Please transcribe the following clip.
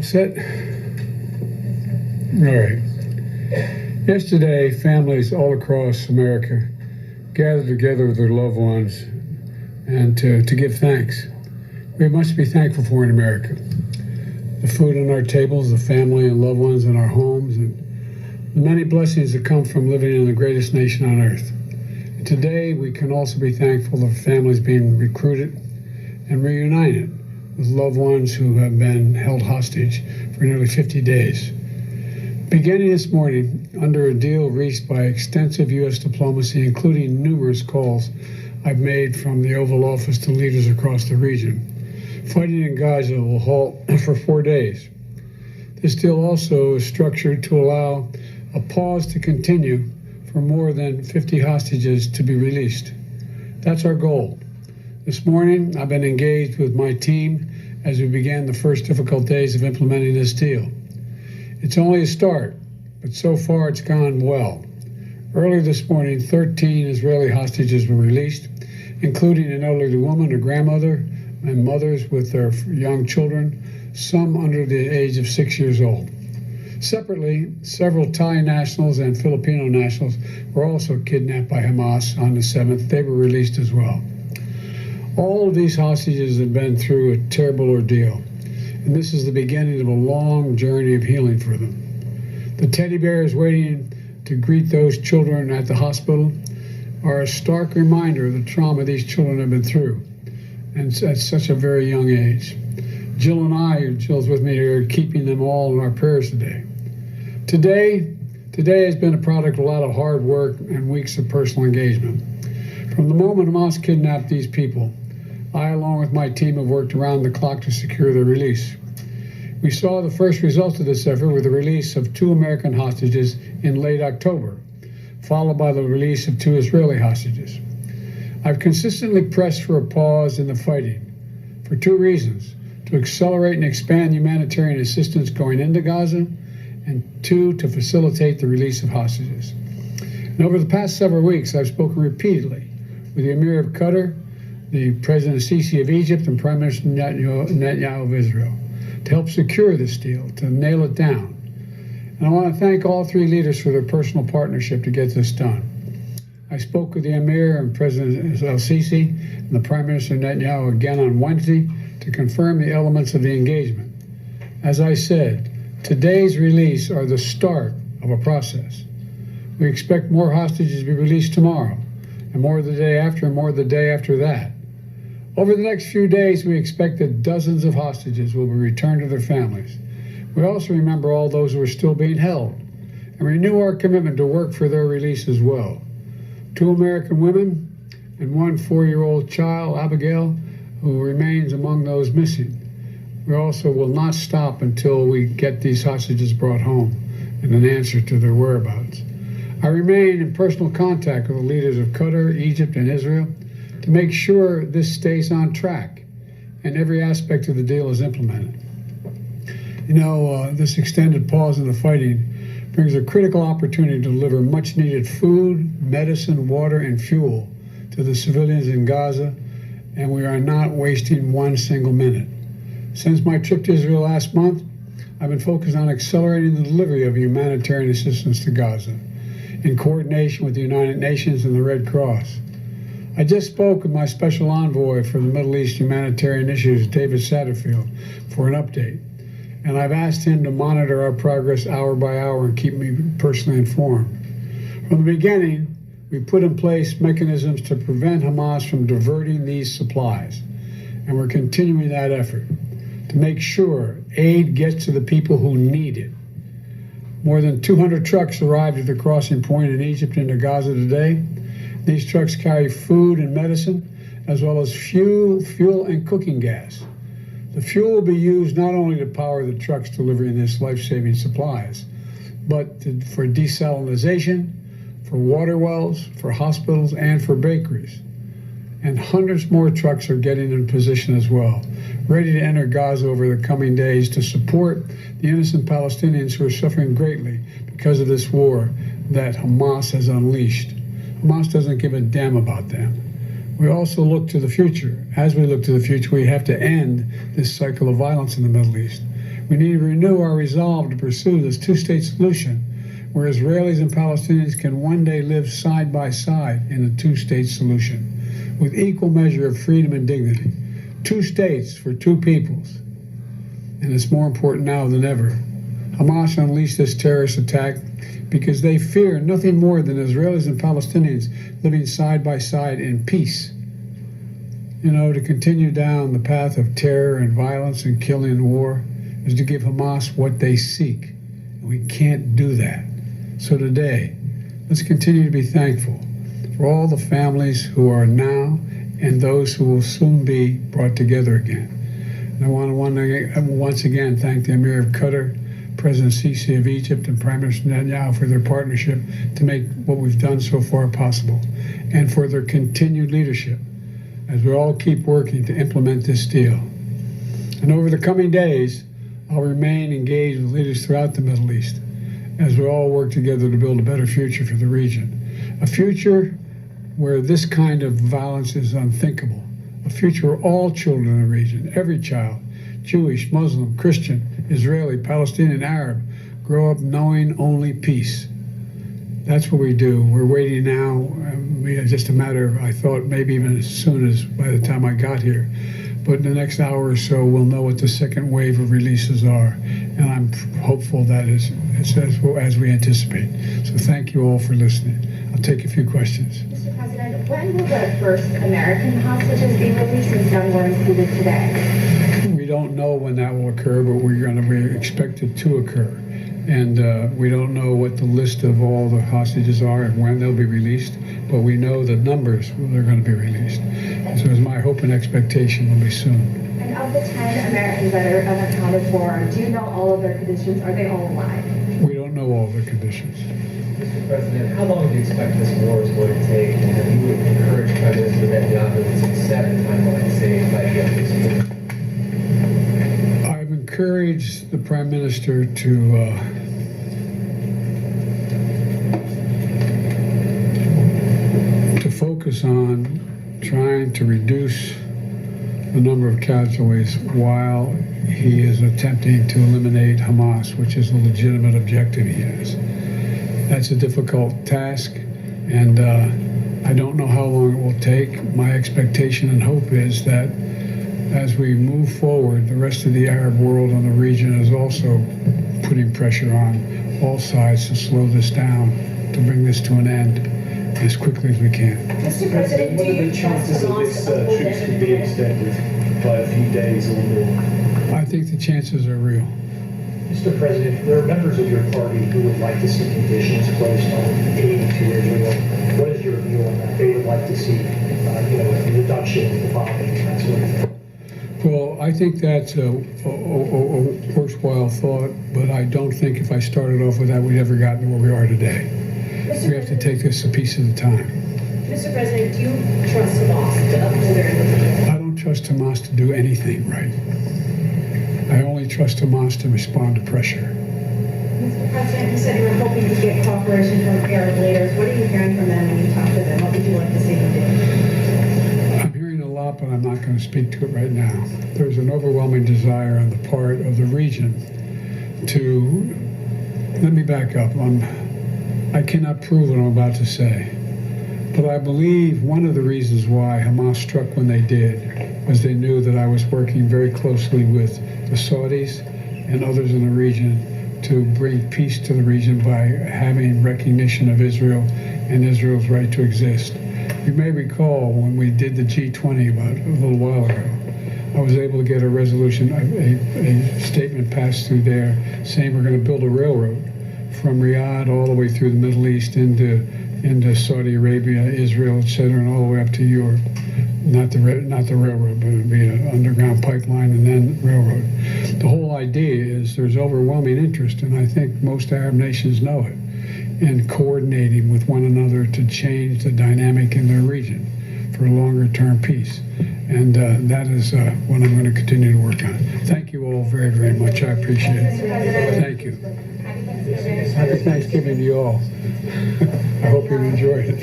Set? All right. Yesterday, families all across America gathered together with their loved ones and to give thanks. We have much to be thankful for in America. The food on our tables, the family and loved ones in our homes, and the many blessings that come from living in the greatest nation on earth. And today, we can also be thankful for families being recruited and reunited with loved ones who have been held hostage for nearly 50 days. Beginning this morning, under a deal reached by extensive U.S. diplomacy, including numerous calls I've made from the Oval Office to leaders across the region, fighting in Gaza will halt for 4 days. This deal also is structured to allow a pause to continue for more than 50 hostages to be released. That's our goal. This morning, I've been engaged with my team as we began the first difficult days of implementing this deal. It's only a start, but so far it's gone well. Earlier this morning, 13 Israeli hostages were released, including an elderly woman, a grandmother, and mothers with their young children, some under the age of 6 years old. Separately, several Thai nationals and Filipino nationals were also kidnapped by Hamas on the 7th. They were released as well. All of these hostages have been through a terrible ordeal, and this is the beginning of a long journey of healing for them. The teddy bears waiting to greet those children at the hospital are a stark reminder of the trauma these children have been through, and at such a very young age. Jill and I, Jill's with me here, keeping them all in our prayers today. Today has been a product of a lot of hard work and weeks of personal engagement. From the moment Hamas kidnapped these people, I, along with my team, have worked around the clock to secure their release. We saw the first results of this effort with the release of 2 American hostages in late October, followed by the release of 2 Israeli hostages. I've consistently pressed for a pause in the fighting for 2 reasons: to accelerate and expand humanitarian assistance going into Gaza, and 2, to facilitate the release of hostages. And over the past several weeks, I've spoken repeatedly with the Emir of Qatar, the President Sisi of Egypt, and Prime Minister Netanyahu of Israel to help secure this deal, to nail it down. And I want to thank all 3 leaders for their personal partnership to get this done. I spoke with the Emir and President Sisi and the Prime Minister Netanyahu again on Wednesday to confirm the elements of the engagement. As I said, today's release are the start of a process. We expect more hostages to be released tomorrow, and more the day after, and more the day after that. Over the next few days, we expect that dozens of hostages will be returned to their families. We also remember all those who are still being held and renew our commitment to work for their release as well. 2 American women and 1 4-year-old child, Abigail, who remains among those missing. We also will not stop until we get these hostages brought home and an answer to their whereabouts. I remain in personal contact with the leaders of Qatar, Egypt, and Israel to make sure this stays on track and every aspect of the deal is implemented. This extended pause in the fighting brings a critical opportunity to deliver much-needed food, medicine, water, and fuel to the civilians in Gaza, and we are not wasting 1 single minute. Since my trip to Israel last month, I've been focused on accelerating the delivery of humanitarian assistance to Gaza in coordination with the United Nations and the Red Cross. I just spoke with my special envoy for the Middle East humanitarian issues, David Satterfield, for an update. And I've asked him to monitor our progress hour by hour and keep me personally informed. From the beginning, we put in place mechanisms to prevent Hamas from diverting these supplies. And we're continuing that effort to make sure aid gets to the people who need it. More than 200 trucks arrived at the crossing point in Egypt into Gaza today. These trucks carry food and medicine, as well as fuel and cooking gas. The fuel will be used not only to power the trucks delivering this life-saving supplies, but for desalination, for water wells, for hospitals, and for bakeries. And hundreds more trucks are getting in position as well, ready to enter Gaza over the coming days to support the innocent Palestinians who are suffering greatly because of this war that Hamas has unleashed. Hamas doesn't give a damn about them. We also look to the future. As we look to the future, we have to end this cycle of violence in the Middle East. We need to renew our resolve to pursue this two-state solution where Israelis and Palestinians can one day live side by side in a two-state solution with equal measure of freedom and dignity. Two states for two peoples. And it's more important now than ever. Hamas unleashed this terrorist attack because they fear nothing more than Israelis and Palestinians living side by side in peace. You know, to continue down the path of terror and violence and killing and war is to give Hamas what they seek. And we can't do that. So today, let's continue to be thankful for all the families who are now and those who will soon be brought together again. And I want to once again thank the Emir of Qatar, President Sisi of Egypt, and Prime Minister Netanyahu for their partnership to make what we've done so far possible, and for their continued leadership as we all keep working to implement this deal. And over the coming days, I'll remain engaged with leaders throughout the Middle East as we all work together to build a better future for the region. A future where this kind of violence is unthinkable. A future where all children in the region, every child, Jewish, Muslim, Christian, Israeli, Palestinian, Arab, grow up knowing only peace. That's what we do. We're waiting now. It's just a matter of, I thought, maybe even as soon as by the time I got here. But in the next hour or so, we'll know what the second wave of releases are. And I'm hopeful that it's as we anticipate. So thank you all for listening. I'll take a few questions. Mr. President, when will the first American hostages be released, since none were included today? We don't know when that will occur, but we expect it to occur. And we don't know what the list of all the hostages are and when they'll be released, but we know the numbers they're going to be released. And so it's my hope and expectation will be soon. And of the 10 Americans that are unaccounted for, do you know all of their conditions? Are they all alive? We don't know all their conditions. Mr. President, how long do you expect this war is going to take? And have you encouraged Prime Minister Netanyahu to set a timeline, say, by the end of this year? I've encouraged the Prime Minister to focus on trying to reduce the number of casualties while he is attempting to eliminate Hamas, which is a legitimate objective he has. That's a difficult task, and I don't know how long it will take. My expectation and hope is that as we move forward, the rest of the Arab world and the region is also putting pressure on all sides to slow this down, to bring this to an end as quickly as we can. Mr. President, what are the chances of this troops could be extended by a few days or more? I think the chances are real. Mr. President, there are members of your party who would like to see conditions placed on aid to Israel. What is your view on that? They would like to see, a reduction in the bombing and that sort of thing. Well, I think that's a worthwhile thought, but I don't think if I started off with that, we'd ever gotten to where we are today. We have to take this a piece at a time. Mr. President, do you trust Hamas to uphold their end? I don't trust Hamas to do anything right. I only trust Hamas to respond to pressure. Mr. President, you said you were hoping to get cooperation from Arab leaders. What are you hearing from them when you talk to them? What would you like to see them do? I'm hearing a lot, but I'm not going to speak to it right now. There's an overwhelming desire on the part of the region to, let me back up. I cannot prove what I'm about to say, but I believe one of the reasons why Hamas struck when they did was they knew that I was working very closely with the Saudis and others in the region to bring peace to the region by having recognition of Israel and Israel's right to exist. You may recall when we did the G20 about a little while ago, I was able to get a resolution, a statement passed through there saying we're going to build a railroad from Riyadh all the way through the Middle East into Saudi Arabia, Israel, etc., and all the way up to Europe. Not the railroad, but it would be an underground pipeline and then railroad. The whole idea is there's overwhelming interest, and I think most Arab nations know it, in coordinating with one another to change the dynamic in their region for a longer-term peace. And that is what I'm going to continue to work on. Thank you all very, very much. I appreciate it. Thank you. Happy Thanksgiving to you all. I hope you enjoyed it.